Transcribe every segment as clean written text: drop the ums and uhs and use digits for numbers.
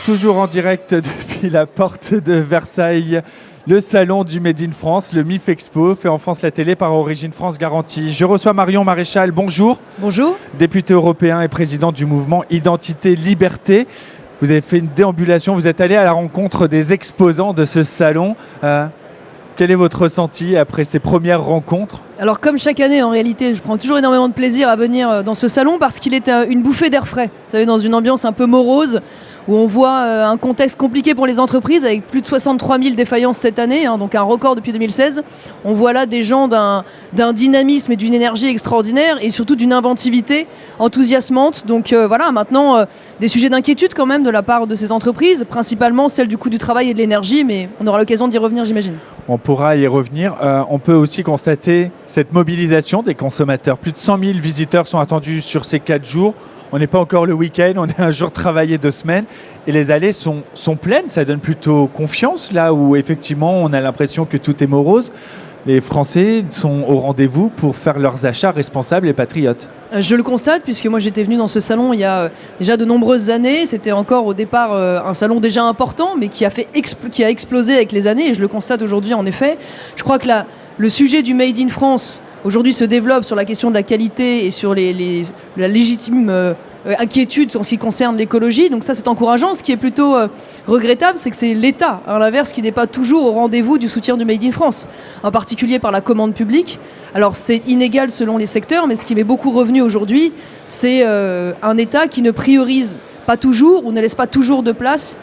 toujours en direct depuis la porte de Versailles, le salon du Made in France, le MIF Expo, fait en France la télé par Origine France Garantie. Je reçois Marion Maréchal, bonjour. Bonjour. Député européen et président du mouvement Identité Liberté. Vous avez fait une déambulation, vous êtes allé à la rencontre des exposants de ce salon. Quel est votre ressenti après ces premières rencontres ? Alors comme chaque année en réalité, je prends toujours énormément de plaisir à venir dans ce salon parce qu'il est une bouffée d'air frais. Vous savez, dans une ambiance un peu morose, où on voit un contexte compliqué pour les entreprises avec plus de 63 000 défaillances cette année, donc un record depuis 2016. On voit là des gens d'un dynamisme et d'une énergie extraordinaire et surtout d'une inventivité enthousiasmante. Donc voilà, maintenant des sujets d'inquiétude quand même de la part de ces entreprises, principalement celle du coût du travail et de l'énergie, mais on aura l'occasion d'y revenir, j'imagine. On pourra y revenir. On peut aussi constater cette mobilisation des consommateurs. Plus de 100 000 visiteurs sont attendus sur ces 4 jours. On n'est pas encore le week-end, on est un jour travaillé 2 semaines et les allées sont pleines. Ça donne plutôt confiance là où effectivement on a l'impression que tout est morose. Les Français sont au rendez-vous pour faire leurs achats responsables et patriotes. Je le constate puisque moi j'étais venue dans ce salon il y a déjà de nombreuses années. C'était encore au départ un salon déjà important mais qui a explosé avec les années et je le constate aujourd'hui en effet. Je crois que le sujet du Made in France aujourd'hui se développe sur la question de la qualité et sur la légitime inquiétude en ce qui concerne l'écologie. Donc ça, c'est encourageant. Ce qui est plutôt regrettable, c'est que c'est l'État, à l'inverse, qui n'est pas toujours au rendez-vous du soutien du Made in France, en particulier par la commande publique. Alors c'est inégal selon les secteurs, mais ce qui m'est beaucoup revenu aujourd'hui, c'est un État qui ne priorise pas toujours ou ne laisse pas toujours de place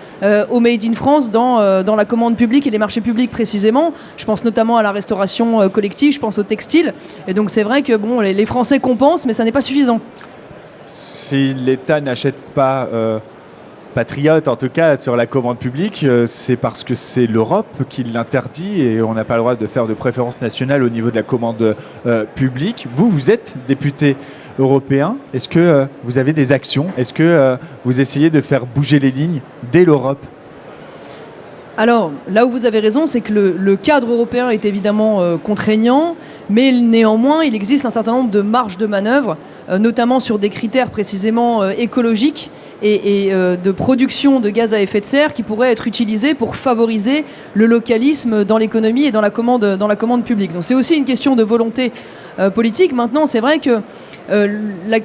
au Made in France dans la commande publique et les marchés publics précisément. Je pense notamment à la restauration collective, je pense au textile. Et donc c'est vrai que bon, les Français compensent, mais ça n'est pas suffisant. Si l'État n'achète pas patriote, en tout cas sur la commande publique, c'est parce que c'est l'Europe qui l'interdit et on n'a pas le droit de faire de préférence nationale au niveau de la commande publique. Vous êtes député européen. Est-ce que vous avez des actions ? Est-ce que vous essayez de faire bouger les lignes dès l'Europe ? Alors, là où vous avez raison, c'est que le cadre européen est évidemment contraignant, mais néanmoins, il existe un certain nombre de marges de manœuvre, notamment sur des critères précisément écologiques et de production de gaz à effet de serre qui pourraient être utilisés pour favoriser le localisme dans l'économie et dans la commande publique. Donc c'est aussi une question de volonté politique. Maintenant, c'est vrai que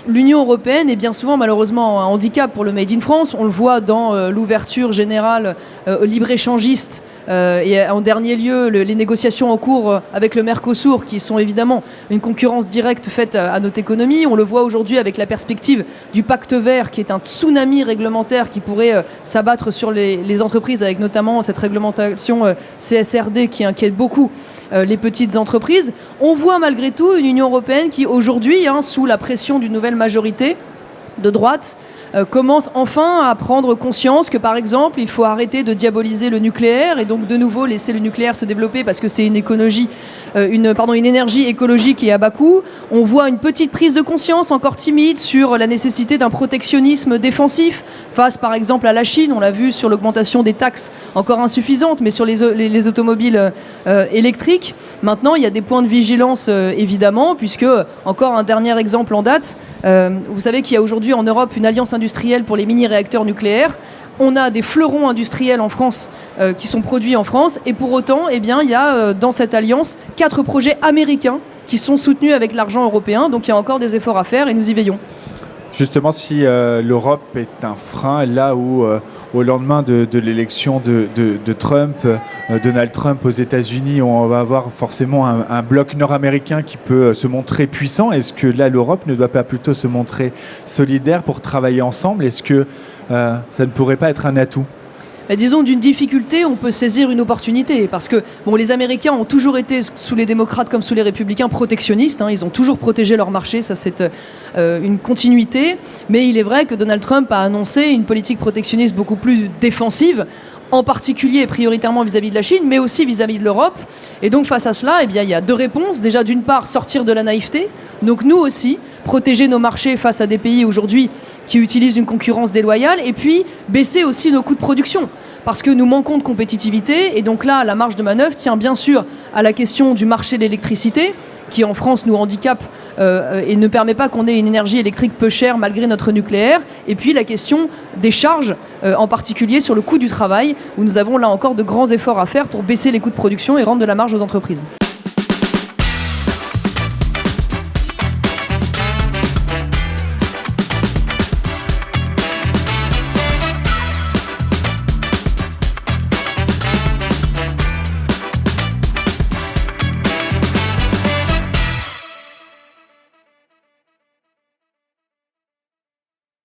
l'Union européenne est bien souvent malheureusement un handicap pour le Made in France. On le voit dans l'ouverture générale libre-échangiste et en dernier lieu les négociations en cours avec le Mercosur qui sont évidemment une concurrence directe faite à notre économie. On le voit aujourd'hui avec la perspective du pacte vert qui est un tsunami réglementaire qui pourrait s'abattre sur les entreprises avec notamment cette réglementation CSRD qui inquiète beaucoup les petites entreprises. On voit malgré tout une Union européenne qui aujourd'hui, sous la pression d'une nouvelle majorité de droite, commence enfin à prendre conscience que par exemple il faut arrêter de diaboliser le nucléaire et donc de nouveau laisser le nucléaire se développer parce que c'est une énergie écologique et à bas coût. On voit une petite prise de conscience encore timide sur la nécessité d'un protectionnisme défensif face par exemple à la Chine. On l'a vu sur l'augmentation des taxes encore insuffisante mais sur les automobiles électriques. Maintenant il y a des points de vigilance évidemment puisque encore un dernier exemple en date, vous savez qu'il y a aujourd'hui en Europe une alliance industrielle pour les mini-réacteurs nucléaires. On a des fleurons industriels en France qui sont produits en France et pour autant, il y a dans cette alliance 4 projets américains qui sont soutenus avec l'argent européen. Donc il y a encore des efforts à faire et nous y veillons. Justement, si l'Europe est un frein, là où au lendemain de l'élection de Trump, Donald Trump aux États-Unis, on va avoir forcément un bloc nord-américain qui peut se montrer puissant. Est-ce que là, l'Europe ne doit pas plutôt se montrer solidaire pour travailler ensemble ? Est-ce que ça ne pourrait pas être un atout ? Disons, d'une difficulté, on peut saisir une opportunité. Parce que les Américains ont toujours été, sous les démocrates comme sous les républicains, protectionnistes. Ils ont toujours protégé leur marché, ça c'est une continuité. Mais il est vrai que Donald Trump a annoncé une politique protectionniste beaucoup plus défensive, en particulier et prioritairement vis-à-vis de la Chine, mais aussi vis-à-vis de l'Europe. Et donc face à cela, il y a 2 réponses. Déjà, d'une part, sortir de la naïveté. Donc nous aussi, protéger nos marchés face à des pays aujourd'hui qui utilisent une concurrence déloyale, et puis baisser aussi nos coûts de production. Parce que nous manquons de compétitivité, et donc là, la marge de manœuvre tient bien sûr à la question du marché de l'électricité, qui en France nous handicape et ne permet pas qu'on ait une énergie électrique peu chère malgré notre nucléaire. Et puis la question des charges, en particulier sur le coût du travail, où nous avons là encore de grands efforts à faire pour baisser les coûts de production et rendre de la marge aux entreprises.